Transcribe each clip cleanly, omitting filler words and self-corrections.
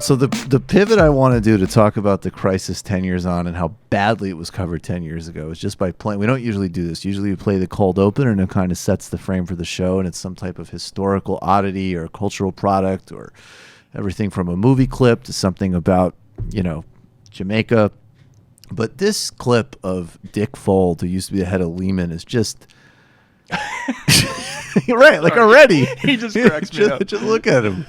So the pivot I want to do to talk about the crisis 10 years on and how badly it was covered 10 years ago is just by playing. We don't usually do this. Usually we play the cold opener and it kind of sets the frame for the show, and it's some type of historical oddity or cultural product or everything from a movie clip to something about, Jamaica. But this clip of Dick Fold, who used to be the head of Lehman, is just... right, like already. He just cracks me up. Just look at him.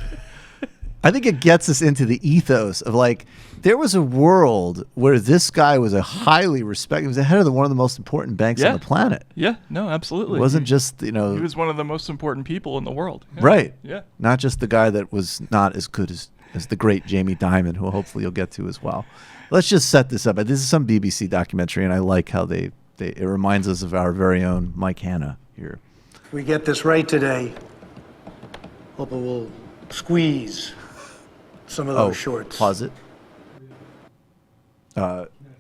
I think it gets us into the ethos of like, there was a world where this guy was a highly respected, he was the head of one of the most important banks on the planet. Yeah, no, absolutely. It wasn't just, he was one of the most important people in the world. Yeah. Right. Yeah. Not just the guy that was not as good as the great Jamie Dimon, who hopefully you'll get to as well. Let's just set this up. This is some BBC documentary, and I like how it reminds us of our very own Mike Hanna here. If we get this right today, hope it will squeeze some of those shorts. Pause it.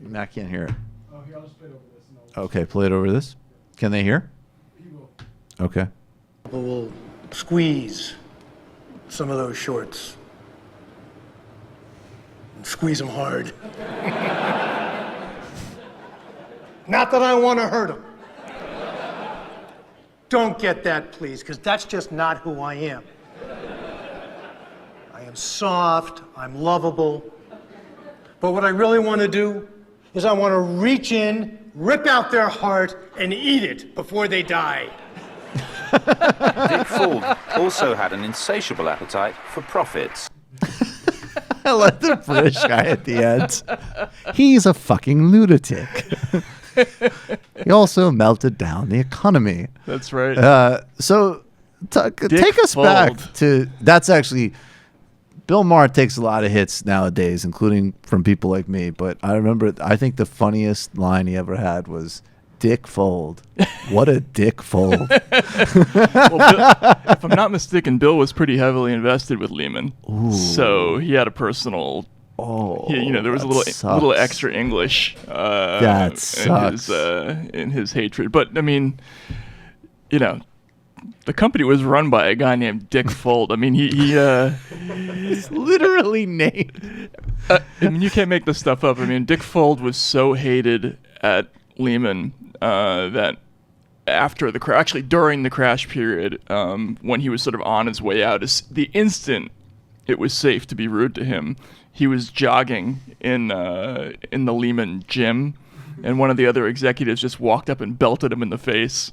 Matt can't hear it. Oh, here, I'll just play it over this. Okay, play it over this. Can they hear? He will. Okay. Hope it will squeeze some of those shorts. And squeeze them hard. Not that I want to hurt them. Don't get that, please, because that's just not who I am. I am soft, I'm lovable. But what I really want to do is I want to reach in, rip out their heart, and eat it before they die. Dick Fold also had an insatiable appetite for profits. I like the British guy at the end. He's a fucking lunatic. He also melted down the economy. That's right. So take us Fold. back to, that's actually, Bill Maher takes a lot of hits nowadays, including from people like me. But I think the funniest line he ever had was, Dick Fold. What a Dick Fold. Well, if I'm not mistaken, Bill was pretty heavily invested with Lehman. Ooh. So he had a personal... there was a little extra English in his hatred. But, I mean, the company was run by a guy named Dick Fold. I mean, he's literally named. You can't make this stuff up. I mean, Dick Fold was so hated at Lehman that after the crash, actually during the crash period, when he was sort of on his way out, the instant it was safe to be rude to him, he was jogging in the Lehman gym, and one of the other executives just walked up and belted him in the face.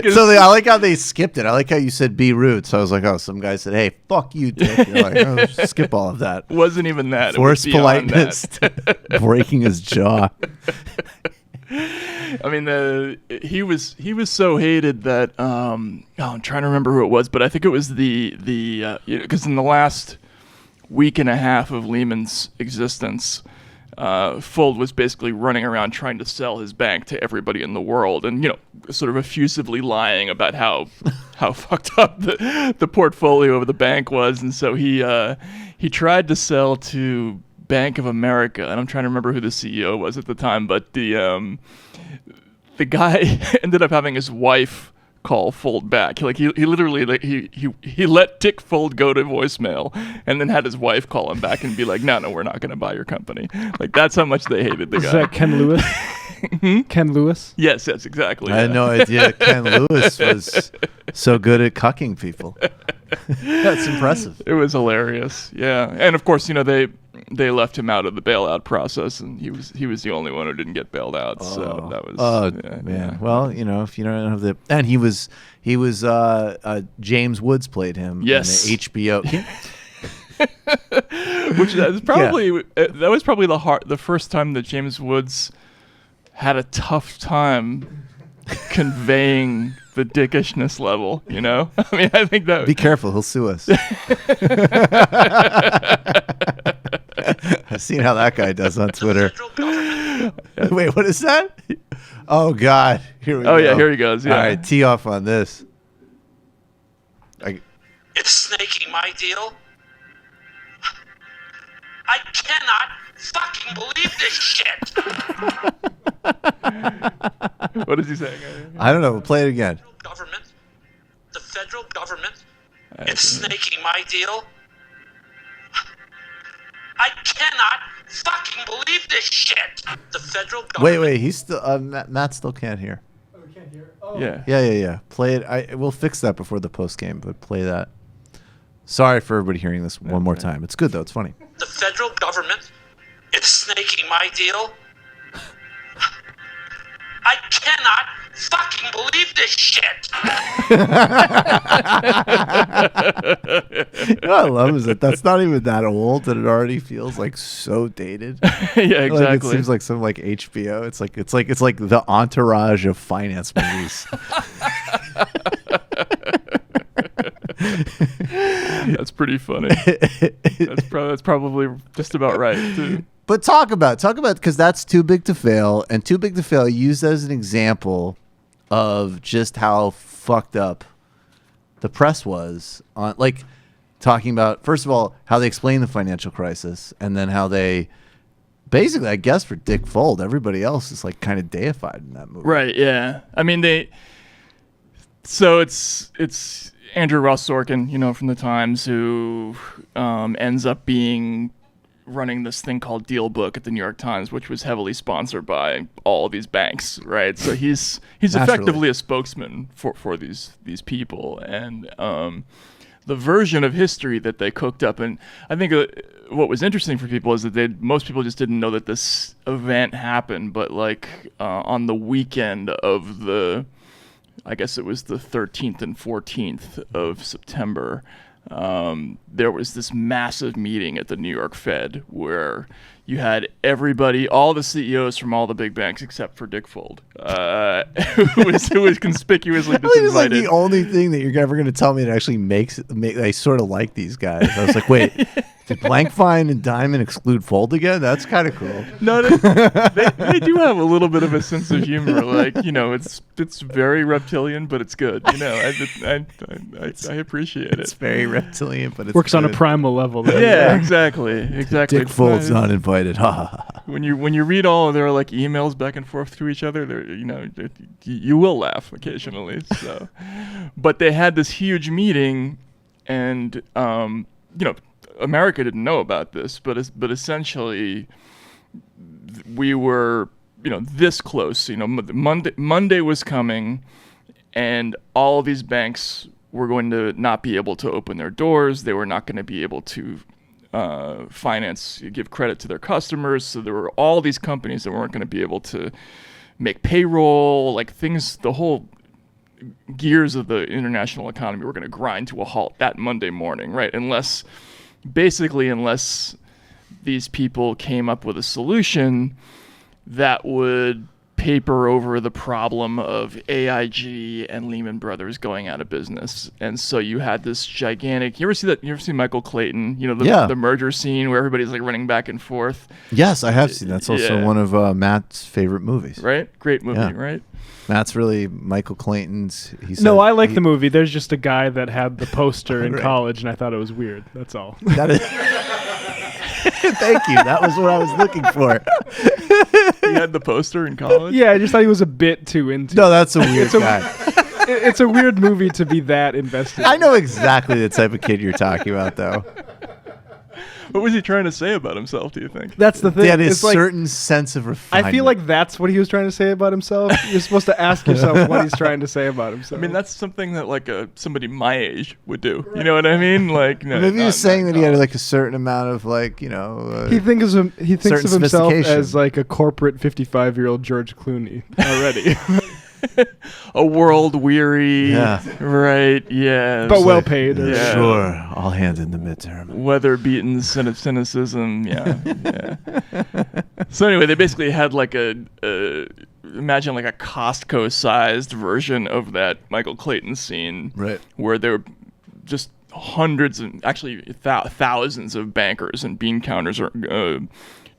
I like how they skipped it. I like how you said be rude. So I was like, oh, some guy said, hey, fuck you, Dick. You're like, oh, skip all of that. Wasn't even that. Forced politeness. Breaking his jaw. I mean, he was so hated that I'm trying to remember who it was, but I think it was because in the last week and a half of Lehman's existence, Fold was basically running around trying to sell his bank to everybody in the world, and sort of effusively lying about how fucked up the portfolio of the bank was, and so he tried to sell to Bank of America, and I'm trying to remember who the CEO was at the time, but the guy ended up having his wife call Fold back. He literally he let Dick Fold go to voicemail, and then had his wife call him back and be like, no, we're not going to buy your company. Like, that's how much they hated the guy. Is that Ken Lewis? Ken Lewis? Yes, exactly. I had no idea Ken Lewis was so good at cucking people. That's impressive. It was hilarious. Yeah, and of course, they left him out of the bailout process, and he was the only one who didn't get bailed out. So that was man. Yeah. Well, if you don't have and he was James Woods played him. Yes. In the HBO. Which that was probably the first time that James Woods had a tough time conveying the dickishness level, I mean, I think that... Be careful, he'll sue us. I've seen how that guy does on Twitter. Wait, what is that? Oh, God. Here we go. Oh, yeah, here he goes. Yeah. All right, tee off on this. It's snaking my deal. I cannot fucking believe this shit. What is he saying? I don't know. We'll play it again. The federal government It's snaking my deal. I cannot fucking believe this shit. The federal government. Wait. He's still. Matt still can't hear. Oh, we can't hear. Oh. Yeah. Yeah. Play it. We'll fix that before the post game, but play that. Sorry for everybody hearing this one more time. It's good though. It's funny. The federal government is snaking my deal. I cannot fucking believe this shit. You know what I love is that that's not even that old, and it already feels like so dated. Yeah, exactly. Like, it seems like some like HBO. It's like the Entourage of finance movies. That's pretty funny. That's probably just about right too. But talk about because that's Too Big to Fail, and Too Big to Fail used as an example of just how fucked up the press was on, like, talking about, first of all, how they explained the financial crisis, and then how they basically, I guess, for Dick Fold, everybody else is like kind of deified in that movie. Right. Yeah. I mean, so it's Andrew Ross Sorkin, from the Times, who ends up running this thing called Deal Book at the New York Times, which was heavily sponsored by all of these banks, right? So he's effectively a spokesman for these people, and the version of history that they cooked up. And I think what was interesting for people is that most people just didn't know that this event happened, but like on the weekend of I guess it was the 13th and 14th of September, there was this massive meeting at the New York Fed where you had everybody, all the CEOs from all the big banks except for Dick Fold, who was conspicuously disinvited. It's like the only thing that you're ever going to tell me that actually makes I sort of like these guys. I was like, wait, did Blankfein and Diamond exclude Fold again? That's kind of cool. No, they do have a little bit of a sense of humor. Like, it's very reptilian, but it's good. I appreciate it. It's very reptilian, but it's Works good. on a primal level. Yeah, exactly. Dick Fold's not invited. When you read all of their like emails back and forth to each other, you will laugh occasionally. So, but they had this huge meeting, and America didn't know about this, but essentially we were this close. Monday was coming, and all of these banks were going to not be able to open their doors. They were not going to be able to give credit to their customers. So there were all these companies that weren't going to be able to make payroll, like things, the whole gears of the international economy were going to grind to a halt that Monday morning, right? Unless these people came up with a solution that would paper over the problem of AIG and Lehman Brothers going out of business. And so you had this gigantic, you ever see Michael Clayton, the merger scene where everybody's like running back and forth? Yes, I have seen. That's also one of Matt's favorite movies. Right? Great movie, right? Matt's really Michael Clayton's. I like the movie. There's just a guy that had the poster in college, and I thought it was weird. That's all. That is. Thank you. That was what I was looking for. He had the poster in college? Yeah, I just thought he was a bit too into No, that's a weird guy. It's a weird movie to be that invested. I know exactly the type of kid you're talking about, though. What was he trying to say about himself, do you think? That's the thing. He had a It's certain sense of refinement. I feel like that's what he was trying to say about himself. You're supposed to ask yourself what he's trying to say about himself. I mean, that's something that like somebody my age would do. You know what I mean? Like, no, maybe he was saying that he had like a certain amount of like, he thinks of himself as like a corporate 55-year-old George Clooney already. A world weary, right? Yeah, but well paid. Yeah. Sure, all hands in the midterm. Weather beaten cynicism. Yeah. So anyway, they basically had like imagine like a Costco-sized version of that Michael Clayton scene, right? Where there were just hundreds and actually thousands of bankers and bean counters are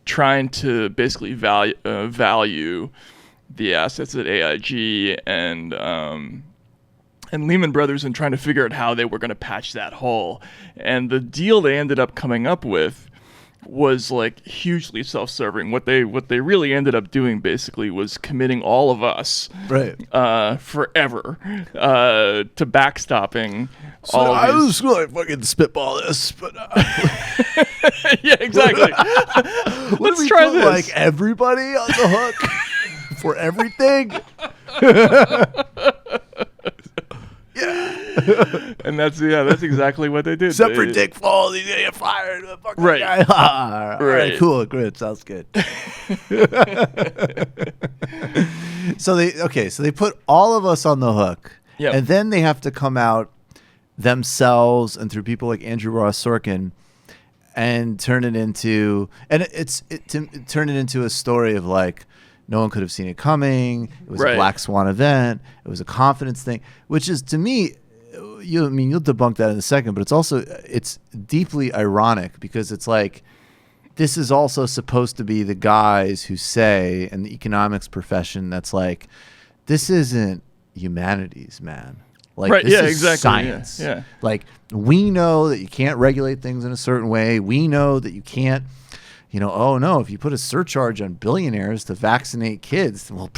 trying to basically value the assets at AIG and Lehman Brothers, and trying to figure out how they were going to patch that hole. And the deal they ended up coming up with was like hugely self-serving. What they really ended up doing basically was committing all of us forever to backstopping all I of these. was going to fucking spitball this, but Yeah, exactly. Let's try this. Like everybody on the hook for everything. And that's exactly what they did. Except for Dick Falls, he's gonna get fired. Right. All right, cool, good, sounds good. So they put all of us on the hook, and then they have to come out themselves and through people like Andrew Ross Sorkin and turn it into a story of like no one could have seen it coming. It was a black swan event. It was a confidence thing, which is, to me, you'll debunk that in a second, but it's deeply ironic because it's like this is also supposed to be the guys who say in the economics profession that's like, this isn't humanities, man. Like, this is exactly. science. Yeah. Like, we know that you can't regulate things in a certain way. We know that you can't, oh no, if you put a surcharge on billionaires to vaccinate kids, well,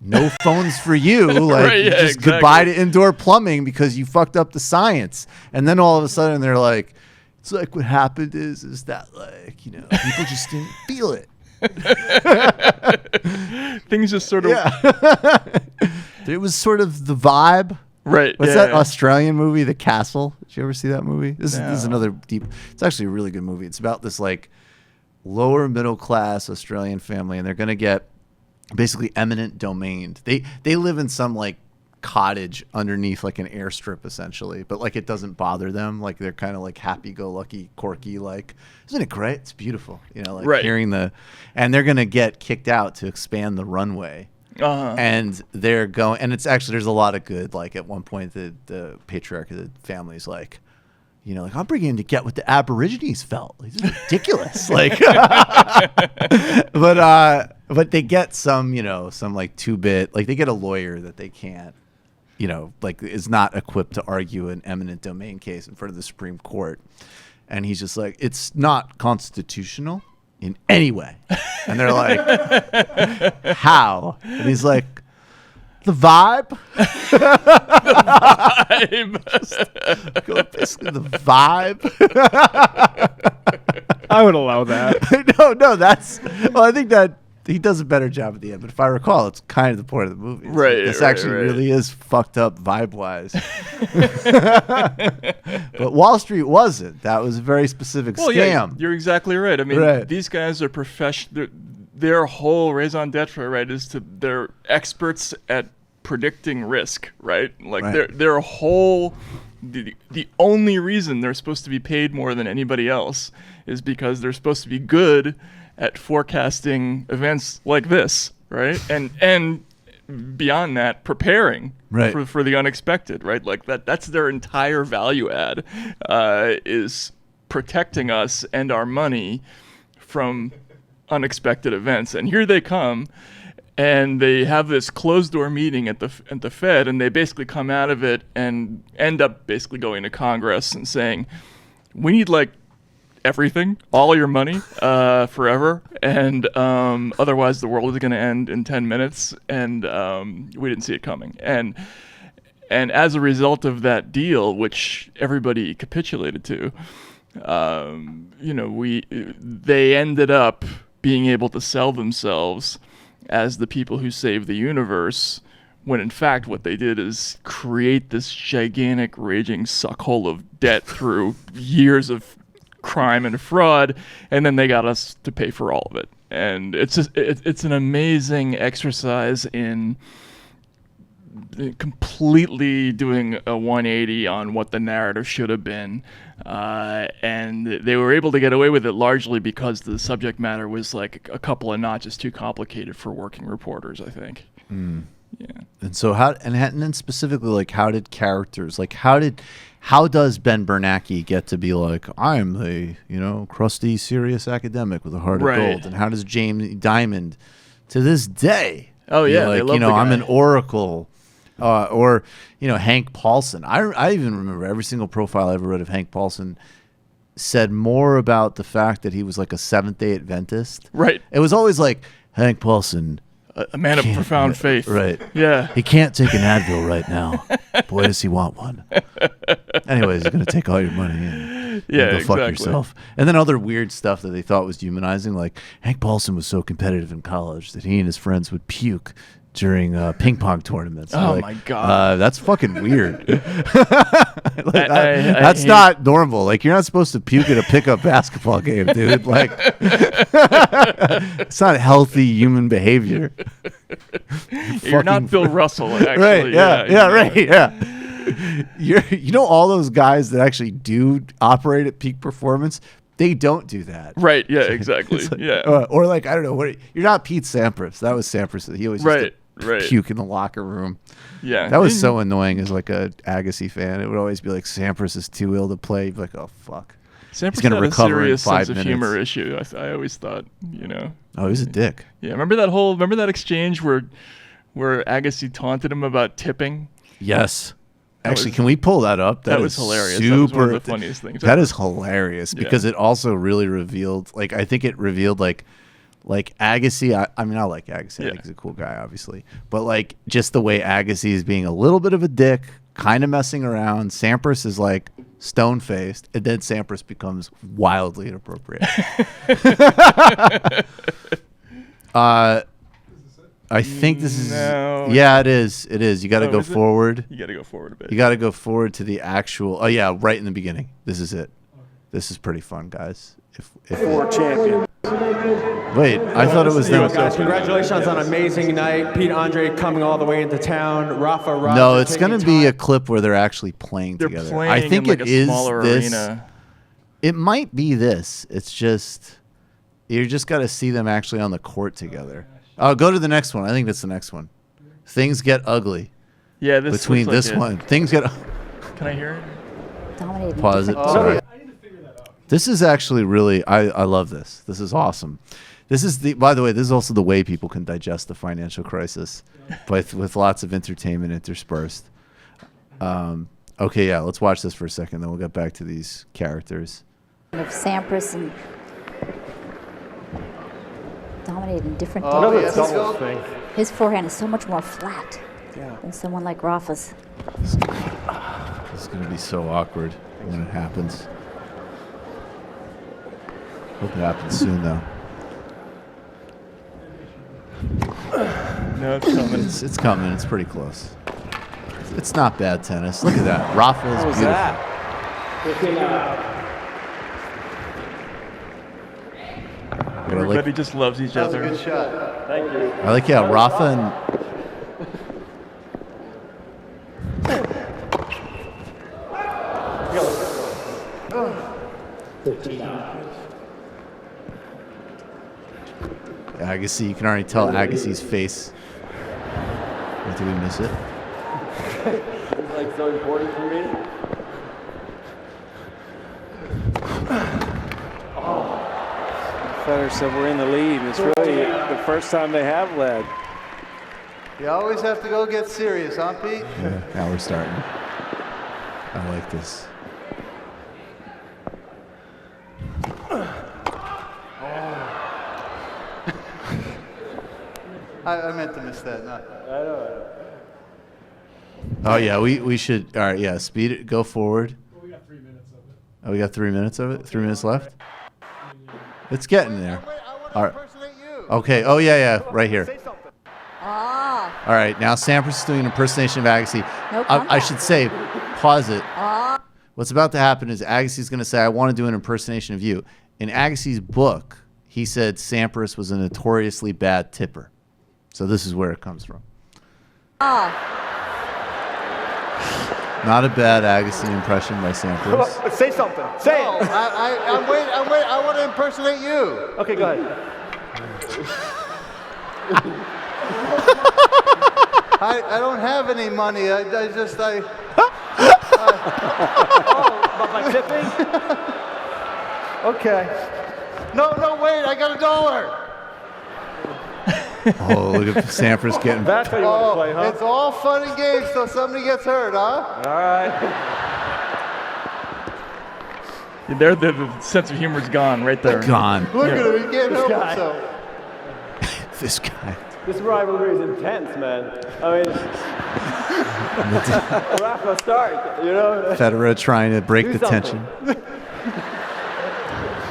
no phones for you. Like, goodbye to indoor plumbing because you fucked up the science. And then all of a sudden they're like, it's like what happened is that, like, people just didn't feel it. Things just sort of. Yeah. It was sort of the vibe. Right. What's that Australian movie, The Castle? Did you ever see that movie? This is another deep. It's actually a really good movie. It's about this like lower middle class Australian family, and they're gonna get basically eminent domain. They live in some like cottage underneath like an airstrip essentially, but like it doesn't bother them. Like they're kind of like happy-go-lucky, quirky. Like, isn't it great? It's beautiful. Hearing and they're gonna get kicked out to expand the runway. And they're going, and it's actually, there's a lot of good. Like at one point, the patriarch of the family is like, like, I'm bringing him to get what the Aborigines felt. This is ridiculous. Like, but they get some, some like 2-bit, like they get a lawyer that they can't, like is not equipped to argue an eminent domain case in front of the Supreme Court. And he's just like, it's not constitutional in any way. And they're like, how? And he's like, the vibe. Basically the vibe. I would allow that. No, I think that he does a better job at the end. But if I recall, it's kind of the point of the movie. This actually really is fucked up vibe-wise. But Wall Street wasn't. That was a very specific scam. Yeah, you're exactly right. I mean, these guys are professional. Their whole raison d'etre, right, is they're experts at predicting risk, right? Like their whole the only reason they're supposed to be paid more than anybody else is because they're supposed to be good at forecasting events like this, right? And beyond that, preparing for the unexpected, right? Like that's their entire value add, is protecting us and our money from unexpected events. And here they come, and they have this closed door meeting at the Fed, and they basically come out of it and end up basically going to Congress and saying, we need like everything, all your money, forever, and otherwise the world is going to end in 10 minutes, and we didn't see it coming. And as a result of that deal, which everybody capitulated to, they ended up being able to sell themselves as the people who saved the universe, when in fact what they did is create this gigantic raging suckhole of debt through years of crime and fraud, and then they got us to pay for all of it. And it's an amazing exercise in completely doing a 180 on what the narrative should have been, and they were able to get away with it largely because the subject matter was like a couple of notches too complicated for working reporters, I think. Yeah. And so and then specifically, like, how did characters, like, how does Ben Bernanke get to be like, I'm the, crusty, serious academic with a heart of gold? And how does James Diamond, to this day, I'm an oracle, or Hank Paulson. I even remember every single profile I ever read of Hank Paulson said more about the fact that he was like a Seventh-day Adventist. Right. It was always like, Hank Paulson, a man of profound faith. Right. Yeah. He can't take an Advil right now. Boy, does he want one. Anyways, he's going to take all your money and go fuck yourself. And then other weird stuff that they thought was humanizing, like Hank Paulson was so competitive in college that he and his friends would puke during ping pong tournaments. Oh, my God. That's fucking weird. That's not normal. Like, you're not supposed to puke at a pickup basketball game, dude. Like, it's not healthy human behavior. You're not Bill Russell, actually. Right, right, yeah. You know all those guys that actually do operate at peak performance, they don't do that. Right, yeah, exactly. Like, yeah. Or like, I don't know, you're not Pete Sampras. That was Sampras. He always used to puke in the locker room. Yeah. That was so annoying as like a Agassi fan. It would always be like, Sampras is too ill to play. You'd be like, oh, fuck. Sampras He's going to recover in 5 minutes. Sense of humor issue. I always thought, Oh, he was a dick. Yeah, remember that exchange where Agassi taunted him about tipping? Yes. Actually, can we pull that up? That was hilarious. Super, that was one of the funniest things. That is hilarious because it also really revealed, like, I think it revealed, like Agassi. I mean, I like Agassi. I think he's a cool guy, obviously. But, like, just the way Agassi is being a little bit of a dick, kind of messing around. Sampras is, like, stone-faced, and then Sampras becomes wildly inappropriate. I think this is. No. Yeah, it is. It is. You got to go forward. You got to go forward a bit. You got to go forward to the actual. Oh yeah, right in the beginning. This is it. This is pretty fun, guys. If Four champion. Wait, I thought it was them. Guys, congratulations on an amazing night. Pete Andre coming all the way into town. Rafa. No, it's going to be a clip where they're actually playing together. Playing I think in, like, it a is smaller this. Arena. It might be this. It's just you just got to see them actually on the court together. Oh, go to the next one. I think that's the next one. Things get ugly. Yeah, this between looks this like one. Things get. Can I hear it? Dominating. Pause it. Sorry. This is actually really. I love this. This is awesome. This is the. By the way, this is also the way people can digest the financial crisis, with lots of entertainment interspersed. Okay, yeah. Let's watch this for a second. Then we'll get back to these characters. Of Sampras and dominating different thing. His forehand is so much more flat than someone like Rafa's. This is going to be so awkward when it happens. Hope it happens soon, though. No, it's coming. It's coming. It's pretty close. It's not bad tennis. Look at that. Rafa is beautiful. Everybody just loves each other. That was a good shot. Thank you. I like, Rafa and... Agassi, you can already tell Agassi's face. Or did we miss it? It's like so important for me. Federer said we're in the lead. It's really the first time they have led. You always have to go get serious, huh, Pete? Yeah, now we're starting. I like this. I meant to miss that. No. I know. Oh, yeah, we should. All right, yeah, speed it. Go forward. Well, we got 3 minutes of it. Oh, we got 3 minutes of it? 3 minutes left? It's getting there. All right. Okay. Oh, yeah, right here. Ah. All right. Now Sampras is doing an impersonation of Agassi. No I should say, pause it. Ah. What's about to happen is Agassi's going to say, I want to do an impersonation of you. In Agassi's book, he said Sampras was a notoriously bad tipper. So this is where it comes from. Ah. Not a bad Agassi impression by Sampras. Say something. Say No, it. I'm waiting. I want to impersonate you. Okay, go ahead. I don't have any money. I About my tipping? Okay. No, wait. I got $1. Oh, look at Sampras getting... That's how you want to play, huh? It's all fun and games till somebody gets hurt, huh? All right. The sense of humor's gone right there. Gone. Look at him, he can't help guy. himself. This guy. This rivalry is intense, man. I mean, Rafa Stark, you know. Federer trying to break Do the something. tension.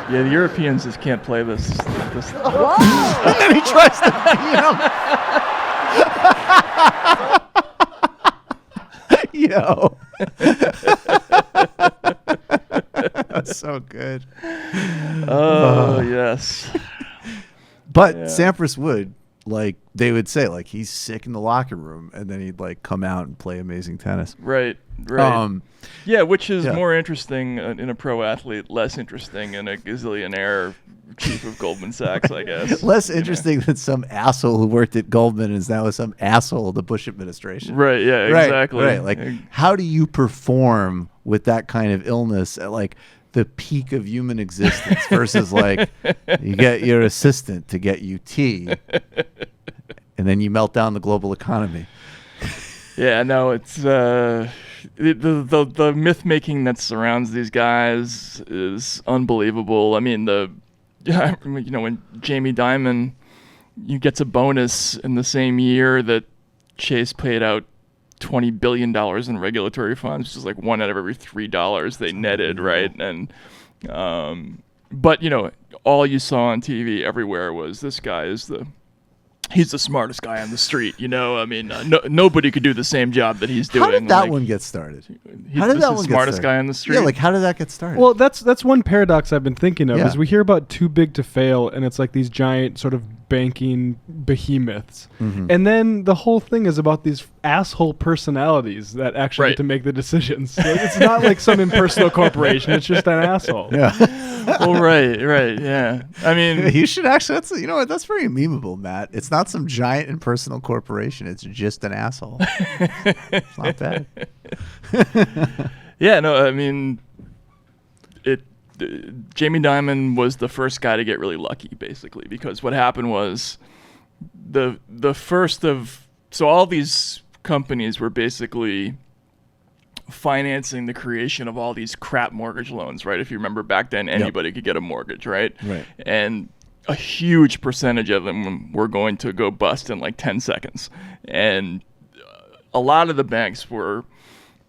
Yeah, the Europeans just can't play this. And then he tries to beat him. Yo. That's so good. Oh, yes. But Yeah. Sampras would, like, they would say, like, he's sick in the locker room, and then he'd, like, come out and play amazing tennis. Right. Yeah, which is more interesting in a pro athlete, less interesting in a gazillionaire chief of Goldman Sachs, I guess. Less interesting than some asshole who worked at Goldman and is now some asshole of the Bush administration. Right, yeah, exactly. Right. Like, how do you perform with that kind of illness at, like, the peak of human existence versus, like, you get your assistant to get you tea and then you melt down the global economy. Yeah, no, it's the myth making that surrounds these guys is unbelievable. I mean, when Jamie Dimon gets a bonus in the same year that Chase paid out $20 billion in regulatory funds, which is like $1 out of every $3 they netted, right? And but all you saw on TV everywhere was this guy he's the smartest guy on the street, I mean, nobody could do the same job that he's doing. How did that one get started? How did that one get started? Smartest guy on the street? Yeah, like, how did that get started? Well, that's one paradox I've been thinking of, Yeah. is we hear about too big to fail, and it's like these giant sort of banking behemoths. Mm-hmm. And then the whole thing is about these asshole personalities that actually Right. get to make the decisions. Like, it's not like some impersonal corporation, it's just an asshole. Yeah. Well, right, yeah. I mean, You should actually, that's very memeable, Matt. It's not some giant impersonal corporation. It's just an asshole. It's not bad. yeah, no, I mean, Jamie Dimon was the first guy to get really lucky, basically, because what happened was the first of, so all these companies were basically financing the creation of all these crap mortgage loans, right? If you remember back then, anybody could get a mortgage, right? Right. And a huge percentage of them were going to go bust in like 10 seconds. And a lot of the banks were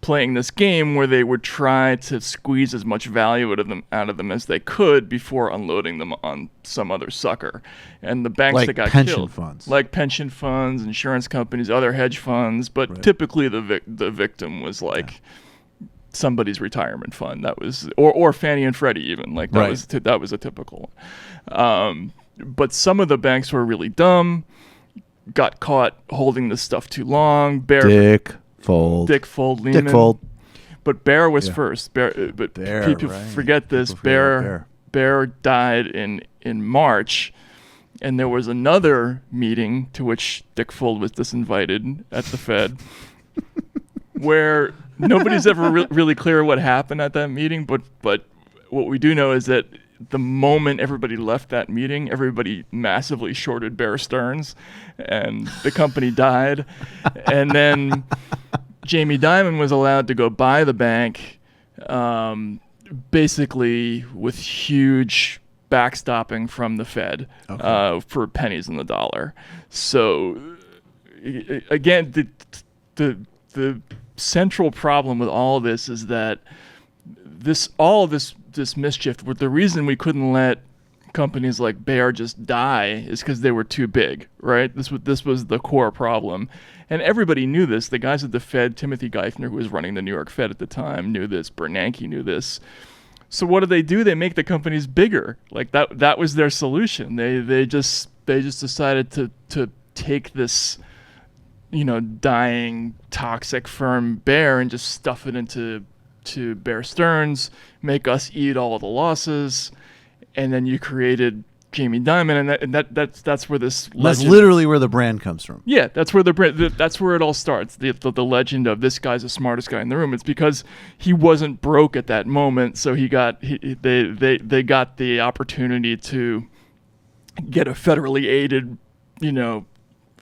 playing this game where they would try to squeeze as much value out of them as they could before unloading them on some other sucker. And the banks Like that got pension killed, funds. like pension funds, insurance companies, other hedge funds, but typically the victim was like somebody's retirement fund. That was or Fannie and Freddie even, like that was a typical one. But some of the banks were really dumb, got caught holding this stuff too long. Dick Fold, Lehman. But Bear was first. But people forget this. Bear died in March, and there was another meeting to which Dick Fold was disinvited at the Fed, where nobody's ever really clear what happened at that meeting. But what we do know is that the moment everybody left that meeting, everybody massively shorted Bear Stearns, and the company died. And then Jamie Dimon was allowed to go buy the bank, basically with huge backstopping from the Fed for pennies in the dollar. So again, the central problem with all of this is that this mischief, the reason we couldn't let companies like Bear just die is because they were too big, right? This was the core problem. And everybody knew this. The guys at the Fed, Timothy Geithner, who was running the New York Fed at the time, knew this. Bernanke knew this. So what do? They make the companies bigger. Like that was their solution. They just decided to take this, dying toxic firm Bear and just stuff it into Bear Stearns, make us eat all of the losses, and then you created Jamie Dimon, and that's where this legend, that's literally where the brand comes from. Yeah, that's where that's where it all starts. The legend of this guy's the smartest guy in the room. It's because he wasn't broke at that moment, so they got the opportunity to get a federally aided,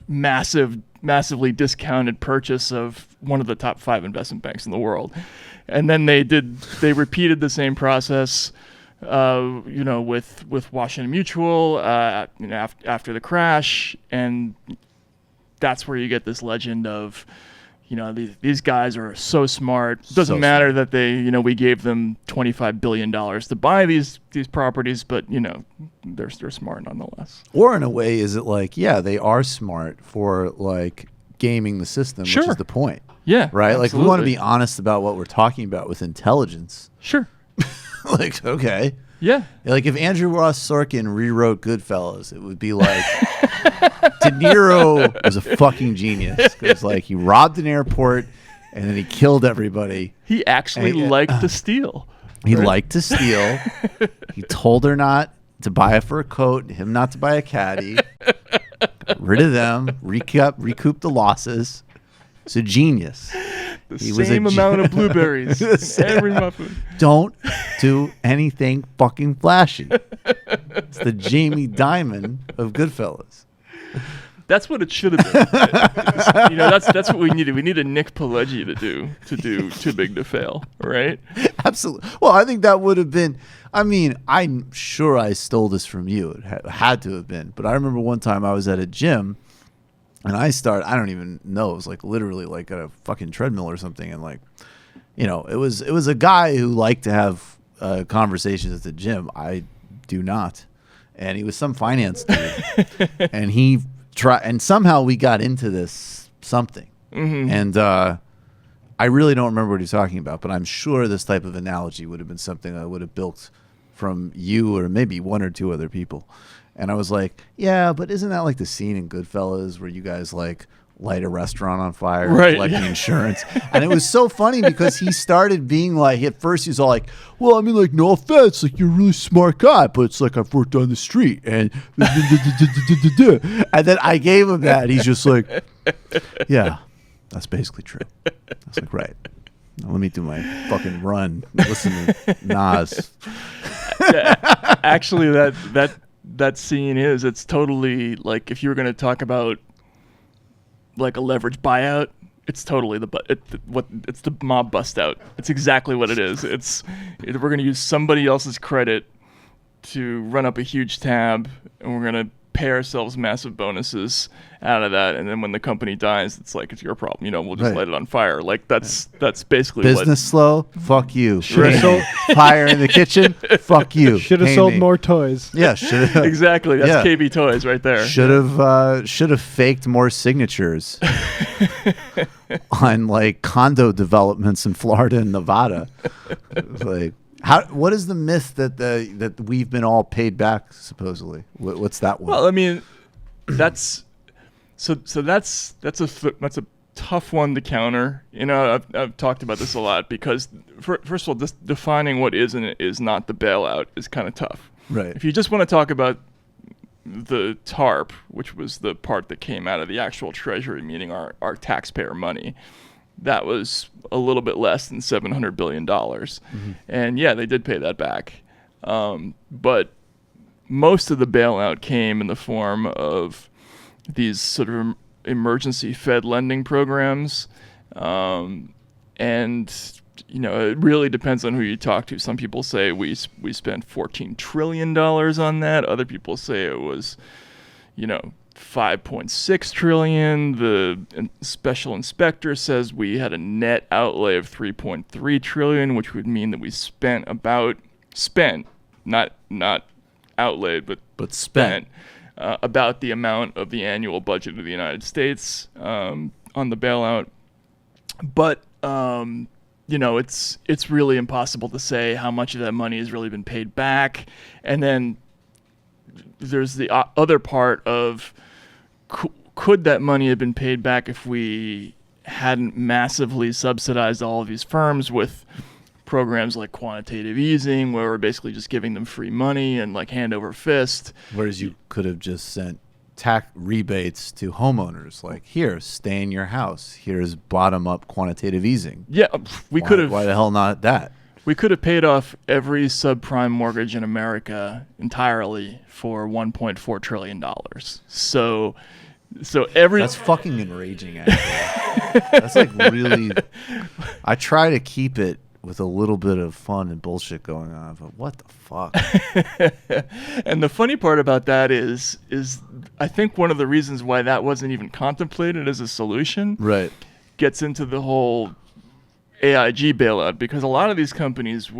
massively discounted purchase of one of the top 5 investment banks in the world. And then they repeated the same process, with Washington Mutual, after the crash. And that's where you get this legend of, these guys are so smart. It doesn't matter that we gave them $25 billion to buy these properties, but they're smart nonetheless. Or in a way, is it like, they are smart for like gaming the system, which is the point. Yeah. Right? Absolutely. Like we want to be honest about what we're talking about with intelligence. Sure. Like, okay. Yeah. Like if Andrew Ross Sorkin rewrote Goodfellas, it would be like De Niro was a fucking genius because like he robbed an airport and then he killed everybody. He actually liked to steal. He liked to steal. He told her not to buy it for a coat, him not to buy a caddy. Got rid of them, recoup the losses. It's a genius. The same amount of blueberries in every muffin. Don't do anything fucking flashy. It's the Jamie Dimon of Goodfellas. That's what it should have been. That's what we needed. We needed Nick Pileggi to do Too Big to Fail, right? Absolutely. Well, I think that would have been. I mean, I'm sure I stole this from you. It had to have been. But I remember one time I was at a gym. And I don't even know, it was like literally like at a fucking treadmill or something. And like, it was a guy who liked to have conversations at the gym. I do not. And he was some finance dude. And and somehow we got into this something. Mm-hmm. And I really don't remember what he's talking about, but I'm sure this type of analogy would have been something I would have built from you or maybe one or two other people. And I was like, yeah, but isn't that like the scene in Goodfellas where you guys like light a restaurant on fire, right, collect the insurance? And it was so funny because he started being like, at first he was all like, well, I mean, like, no offense, like you're a really smart guy, but it's like I've worked on the street. And and then I gave him that. And he's just like, yeah, that's basically true. I was like, right. Now let me do my fucking run. Listen to Nas. Yeah, actually, that scene it's totally like if you were going to talk about like a leverage buyout, it's totally it's the mob bust out. It's exactly what it is. We're going to use somebody else's credit to run up a huge tab, and we're going to pay ourselves massive bonuses out of that, and then when the company dies, it's like it's your problem. We'll just light it on fire. Like that's basically business slow. Fuck you. Should have sold fire in the kitchen. Fuck you. Should have sold more toys. Yeah, should have. Exactly. That's KB Toys right there. Should have faked more signatures on like condo developments in Florida and Nevada. Like, what is the myth that we've been all paid back supposedly? What's that one? Well, I mean, that's a tough one to counter. I've talked about this a lot because first of all, just defining what is and is not the bailout is kind of tough. Right. If you just want to talk about the TARP, which was the part that came out of the actual treasury, meaning our taxpayer money, that was a little bit less than $700 billion. Mm-hmm. And yeah, they did pay that back. But most of the bailout came in the form of these sort of emergency Fed lending programs. And, it really depends on who you talk to. Some people say we spent $14 trillion on that. Other people say it was, 5.6 trillion. The special inspector says we had a net outlay of 3.3 trillion, which would mean that we spent not outlaid, but spent about the amount of the annual budget of the United States on the bailout. But it's really impossible to say how much of that money has really been paid back. And then there's the other part of could that money have been paid back if we hadn't massively subsidized all of these firms with programs like quantitative easing, where we're basically just giving them free money and like hand over fist. Whereas you could have just sent tax rebates to homeowners, like, here, stay in your house. Here's bottom-up quantitative easing. Yeah, we could have. Why the hell not that? We could have paid off every subprime mortgage in America entirely for $1.4 trillion. So, So that's fucking enraging. Actually, that's like really. I try to keep it with a little bit of fun and bullshit going on, but what the fuck? And the funny part about that is I think one of the reasons why that wasn't even contemplated as a solution, right, gets into the whole AIG bailout, because a lot of these companies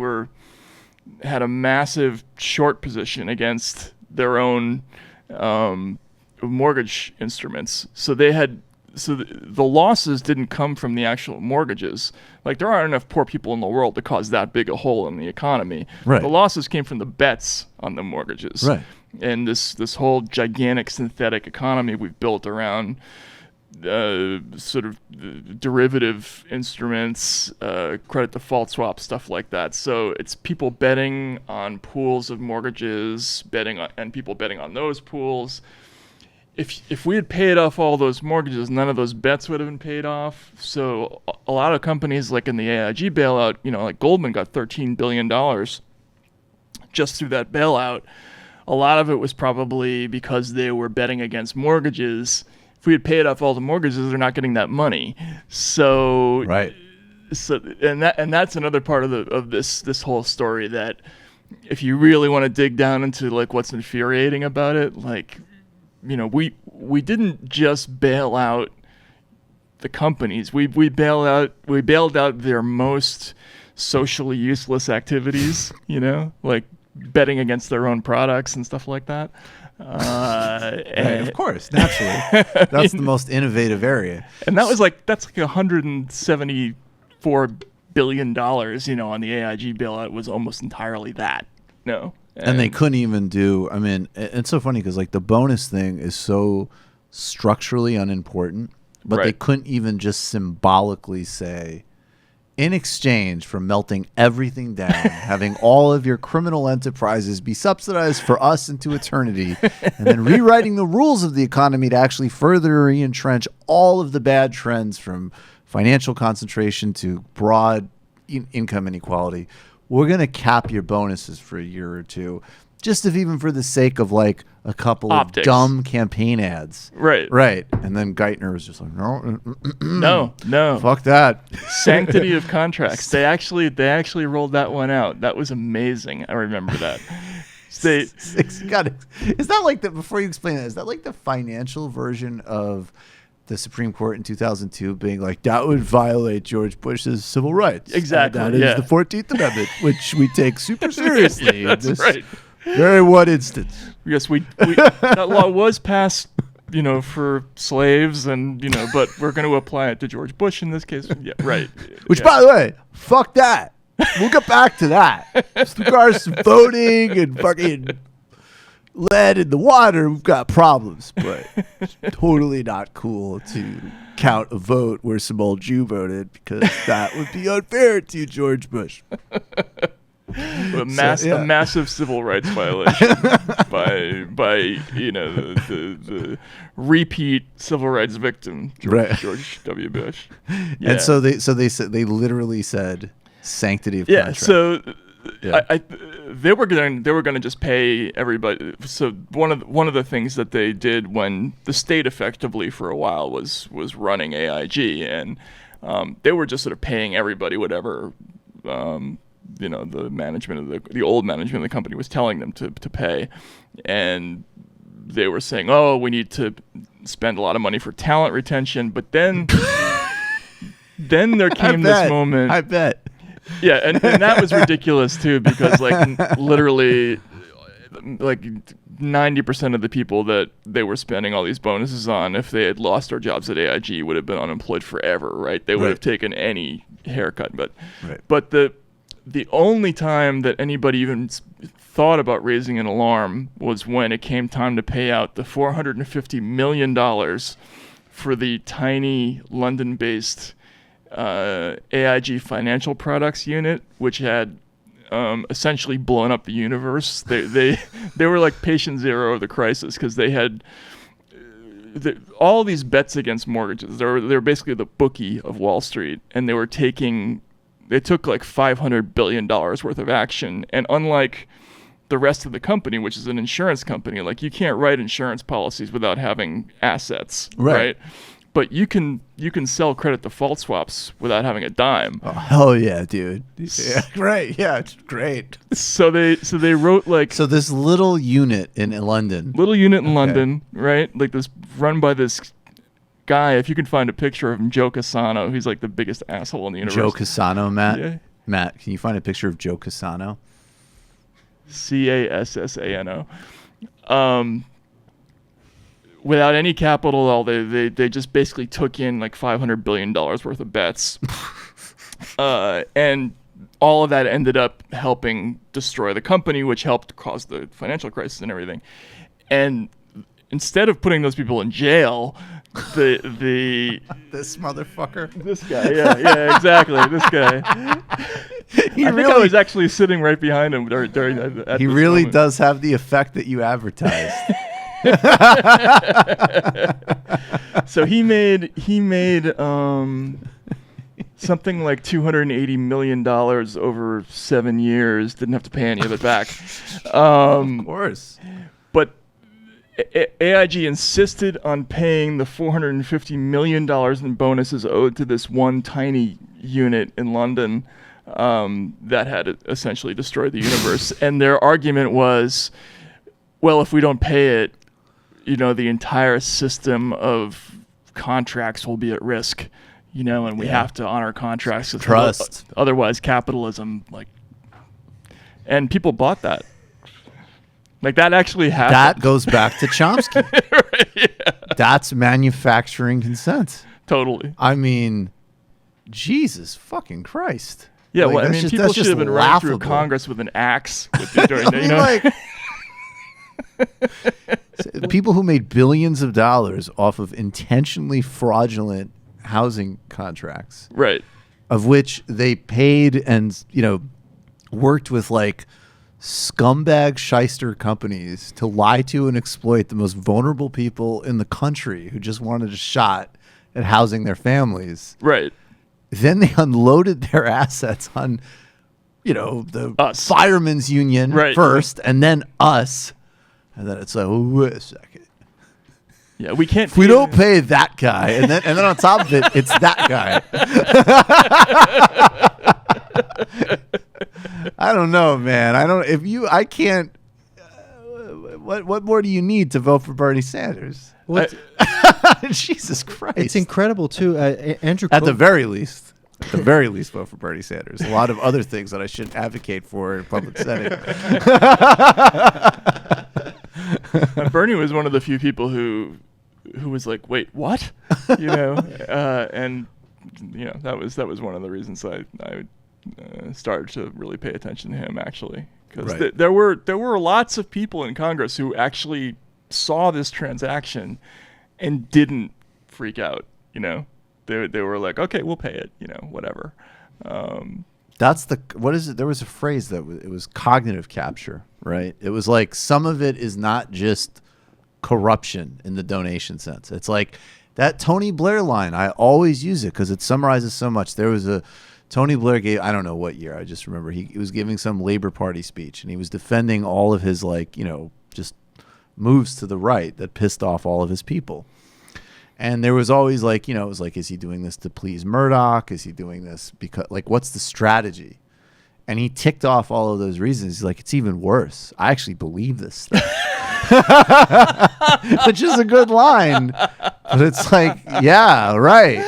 had a massive short position against their own mortgage instruments. So the losses didn't come from the actual mortgages. Like, there aren't enough poor people in the world to cause that big a hole in the economy. Right. The losses came from the bets on the mortgages. Right. And this whole gigantic synthetic economy we've built around sort of derivative instruments, credit default swaps, stuff like that. So it's people betting on pools of mortgages, and people betting on those pools. If we had paid off all those mortgages, none of those bets would have been paid off. So a lot of companies, like in the AIG bailout, like Goldman got $13 billion just through that bailout. A lot of it was probably because they were betting against mortgages. If we had paid off all the mortgages, they're not getting that money. So right. So and that's another part of this whole story, that if you really want to dig down into like what's infuriating about it, like, we didn't just bail out the companies. We bailed out their most socially useless activities, like betting against their own products and stuff like that. Right, of course, naturally. That's the most innovative area. And that's like $174 billion, on the AIG bailout was almost entirely that. No. And they couldn't even do, it's so funny because like the bonus thing is so structurally unimportant, but right. They couldn't even just symbolically say, in exchange for melting everything down, having all of your criminal enterprises be subsidized for us into eternity, and then rewriting the rules of the economy to actually further re-entrench all of the bad trends from financial concentration to broad income inequality. We're going to cap your bonuses for a year or two, just even for the sake of like a couple Optics. Of dumb campaign ads. Right. Right. And then Geithner was just like, no. Fuck that. Sanctity of contracts. They actually rolled that one out. That was amazing. I remember that. Is that like before you explain that, is that like the financial version of the Supreme Court in 2002 being like, that would violate George Bush's civil rights? Exactly. And that is the 14th Amendment, which we take super seriously. Yeah, that's right. Very one instance. Yes, we that law was passed, for slaves, and but we're going to apply it to George Bush in this case. Yeah, right. Which, by the way, fuck that. We'll get back to that. As regards to voting and fucking lead in the water, we've got problems, but it's totally not cool to count a vote where some old Jew voted, because that would be unfair to George Bush. A massive civil rights violation by the repeat civil rights victim, George W. Bush. Yeah. And so they literally said sanctity of contract. So they were going to just pay everybody. So one of the things that they did when the state effectively for a while was running AIG, and they were just sort of paying everybody whatever the management of the old management of the company was telling them to pay, and they were saying, oh, we need to spend a lot of money for talent retention, but then there came this moment. I bet. Yeah, and that was ridiculous too, because literally 90% of the people that they were spending all these bonuses on, if they had lost their jobs at AIG, would have been unemployed forever, right? They would have taken any haircut. But the only time that anybody even thought about raising an alarm was when it came time to pay out the $450 million for the tiny London-based AIG financial products unit, which had essentially blown up the universe. They were like patient zero of the crisis, because they had all these bets against mortgages. They were basically the bookie of Wall Street, and they took like $500 billion worth of action. And unlike the rest of the company, which is an insurance company. Like, you can't write insurance policies without having assets, right? But you can sell credit default swaps without having a dime. Oh, hell yeah, dude. Yeah, right. Yeah, it's great. So they wrote like... So this little unit in London. London, right? Like this, run by this guy. If you can find a picture of him, Joe Cassano. He's like the biggest asshole in the universe. Joe Cassano, Matt? Yeah. Matt, can you find a picture of Joe Cassano? Cassano. Without any capital at all, they just basically took in like $500 billion worth of bets. And all of that ended up helping destroy the company, which helped cause the financial crisis and everything. And instead of putting those people in jail, this motherfucker, this guy, yeah, exactly, this guy. I think I was actually sitting right behind him during that. He really moment. Does have the effect that you advertised. So he made something like $280 million over 7 years. Didn't have to pay any of it back. Of course. But AIG insisted on paying the $450 million in bonuses owed to this one tiny unit in London that had essentially destroyed the universe. And their argument was, well, if we don't pay it, the entire system of contracts will be at risk, and we have to honor contracts. Trust. Otherwise, capitalism, and people bought that. Like, that actually happened. That goes back to Chomsky. Right, yeah. That's manufacturing consent. Totally. I mean, Jesus fucking Christ. Yeah, people should have been running through Congress with an axe during that, People who made billions of dollars off of intentionally fraudulent housing contracts, right? Of which they paid and worked with scumbag shyster companies to lie to and exploit the most vulnerable people in the country who just wanted a shot at housing their families. Right. Then they unloaded their assets on, the us. Firemen's Union first, and then us. And then it's like, wait a second. Yeah, we can't. If we don't pay that guy, and then on top of it, it's that guy. I don't know, man. I can't. What more do you need to vote for Bernie Sanders? Jesus Christ! It's incredible too. Andrew, at the very least, vote for Bernie Sanders. A lot of other things that I shouldn't advocate for in a public setting. Bernie was one of the few people who was like, wait, what? And that was one of the reasons I started to really pay attention to him, actually, because there were lots of people in Congress who actually saw this transaction and didn't freak out. They were like, okay, we'll pay it, whatever. What is it? There was a phrase that it was cognitive capture, right? It was like, some of it is not just corruption in the donation sense. It's like that Tony Blair line. I always use it because it summarizes so much. There was a Tony Blair gave, I don't know what year, I just remember he was giving some Labor Party speech and he was defending all of his just moves to the right that pissed off all of his people. And there was always it was like, is he doing this to please Murdoch? Is he doing this because, what's the strategy? And he ticked off all of those reasons. He's like, it's even worse. I actually believe this stuff. Which is a good line. But it's like, yeah, right.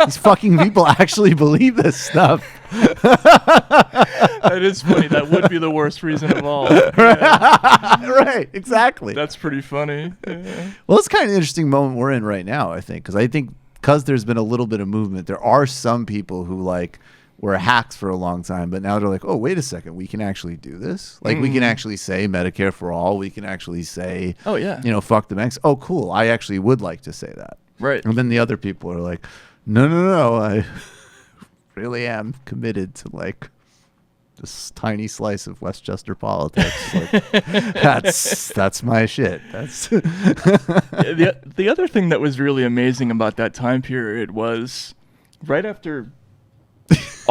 These fucking people actually believe this stuff. That is funny. That would be the worst reason of all. Yeah. Right, exactly. That's pretty funny. Yeah. Well, it's kind of an interesting moment we're in right now, I think, because there's been a little bit of movement. There are some people who were hacks for a long time, but now they're like, oh, wait a second, we can actually do this. We can actually say Medicare for all. We can actually say, oh yeah, fuck the banks. Oh, cool. I actually would like to say that. Right. And then the other people are like, no, I really am committed to this tiny slice of Westchester politics. That's my shit. That's the other thing that was really amazing about that time period was right after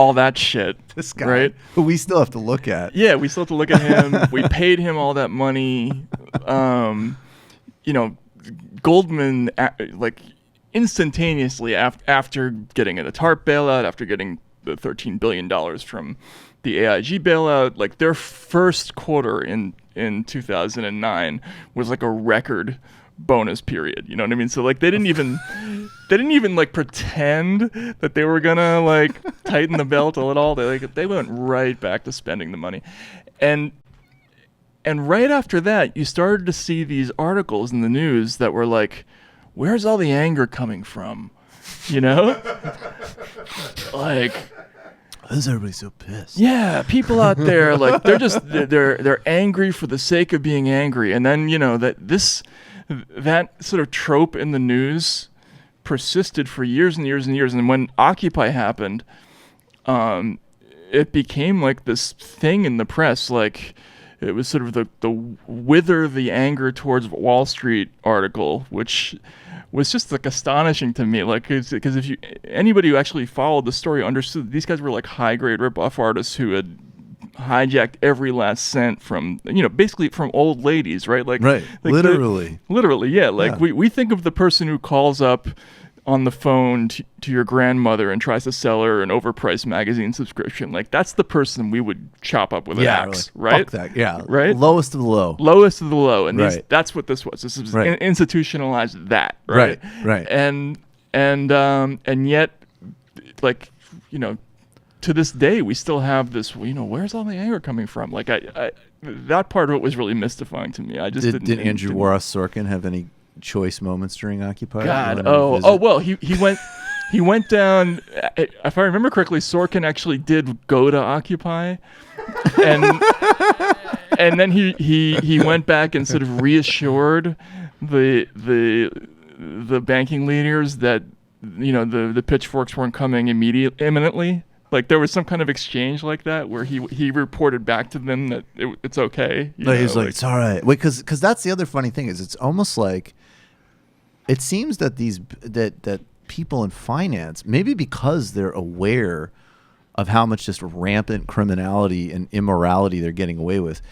all that shit. This guy, right? who we still have to look at. Yeah, we still have to look at him. We paid him all that money. Goldman, like, instantaneously after getting a TARP bailout, after getting the $13 billion from the AIG bailout, like, their first quarter in 2009 was like a record bonus period. You know what I mean? So, like, they didn't even like pretend that they were gonna like tighten the belt at all. They went right back to spending the money, and right after that, you started to see these articles in the news that were like, "Where's all the anger coming from?" You know, like, why is everybody so pissed? Yeah, people out there, like, they're angry for the sake of being angry, and then that sort of trope in the news persisted for years and years and years. And when Occupy happened, it became like this thing in the press. Like, it was sort of the wither the anger towards Wall Street article, which was just like astonishing to me. Like, because if anybody who actually followed the story understood these guys were like high grade ripoff artists who had hijacked every last cent from, basically from old ladies, right? Like literally, yeah. Like, we think of the person who calls up on the phone to your grandmother and tries to sell her an overpriced magazine subscription. Like, that's the person we would chop up with an axe, right? Fuck that, right. Lowest of the low. And that's what this was. This was institutionalized that, right? And yet, like, to this day, we still have this. Where's all the anger coming from? Like, I that part of it was really mystifying to me. I just did Andrew Warren Sorkin have any choice moments during Occupy? God, well, he went down. If I remember correctly, Sorkin actually did go to Occupy, and then he went back and sort of reassured the banking leaders that the pitchforks weren't coming imminently. Like, there was some kind of exchange like that where he reported back to them that it's okay. He's like, it's all right. Wait, because that's the other funny thing is it's almost like it seems that that people in finance, maybe because they're aware of how much just rampant criminality and immorality they're getting away with,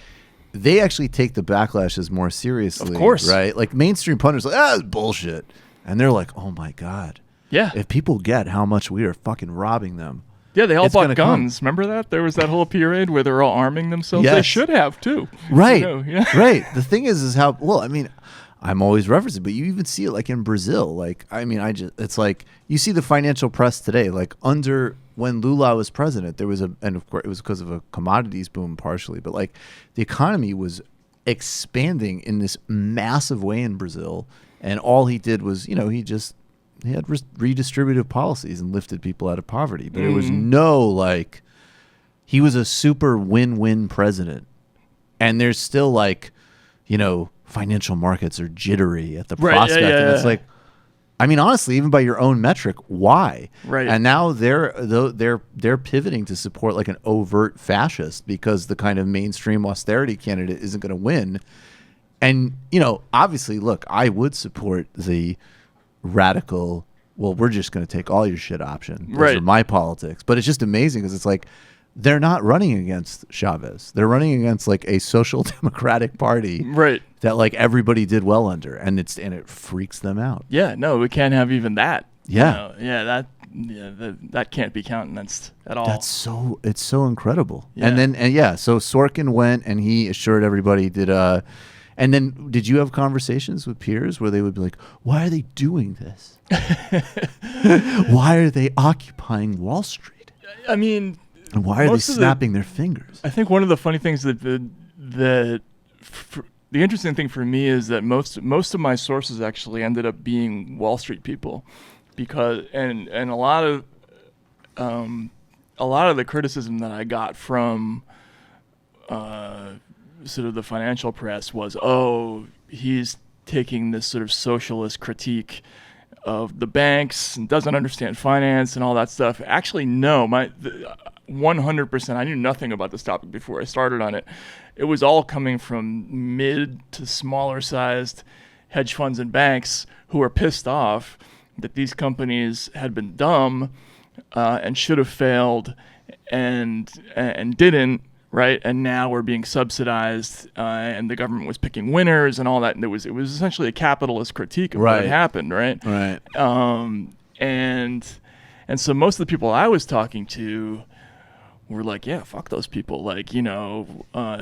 they actually take the backlashes more seriously. Of course. Right? Like, mainstream pundits are like, it's bullshit. And they're like, oh my God. Yeah. If people get how much we are fucking robbing them. Yeah, they all bought guns. Remember that? There was that whole period where they're all arming themselves. Yes. They should have, too. Right. Yeah. Right. The thing is how, well, I mean, I'm always referencing, but you even see it like in Brazil. Like, I mean, it's like, you see the financial press today, like when Lula was president, there was and of course it was because of a commodities boom partially, but like the economy was expanding in this massive way in Brazil. And all he did was, he had redistributive policies and lifted people out of poverty. But it was he was a super win-win president. And there's still like, financial markets are jittery at the prospect. And it's like, I mean, honestly, even by your own metric, why? Right. And now they're pivoting to support like an overt fascist because the kind of mainstream austerity candidate isn't going to win. And, obviously, look, I would support the radical, well, we're just going to take all your shit option. Those are my politics. But it's just amazing because it's like they're not running against Chavez. They're running against like a social democratic party that like everybody did well under, and it freaks them out. Yeah, no, we can't have even that. Yeah. That can't be countenanced at all. It's so incredible. Yeah. So Sorkin went and he assured everybody and then did you have conversations with peers where they would be like, why are they doing this? Why are they occupying Wall Street? I mean, and why are they snapping their fingers? I think one of the funny things that the interesting thing for me is that most of my sources actually ended up being Wall Street people, because and a lot of the criticism that I got from sort of the financial press was, he's taking this sort of socialist critique of the banks and doesn't understand finance and all that stuff. Actually, no, 100%. I knew nothing about this topic before I started on it. It was all coming from mid to smaller sized hedge funds and banks who were pissed off that these companies had been dumb and should have failed, and didn't, right? And now we're being subsidized, and the government was picking winners and all that. And it was essentially a capitalist critique of what had happened, right? Right. And so most of the people I was talking to were like, yeah, fuck those people. Like,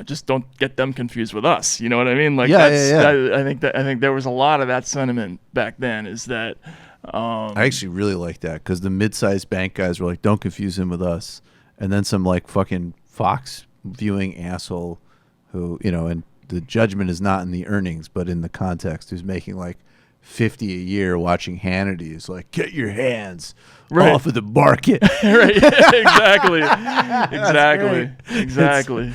just don't get them confused with us. You know what I mean? Like, I think there was a lot of that sentiment back then. Is that I actually really like that, because the mid-sized bank guys were like, don't confuse him with us. And then some like fucking Fox viewing asshole who, and the judgment is not in the earnings, but in the context, who's making like 50 a year watching Hannity is like, get your hands off of the market. Right. Exactly.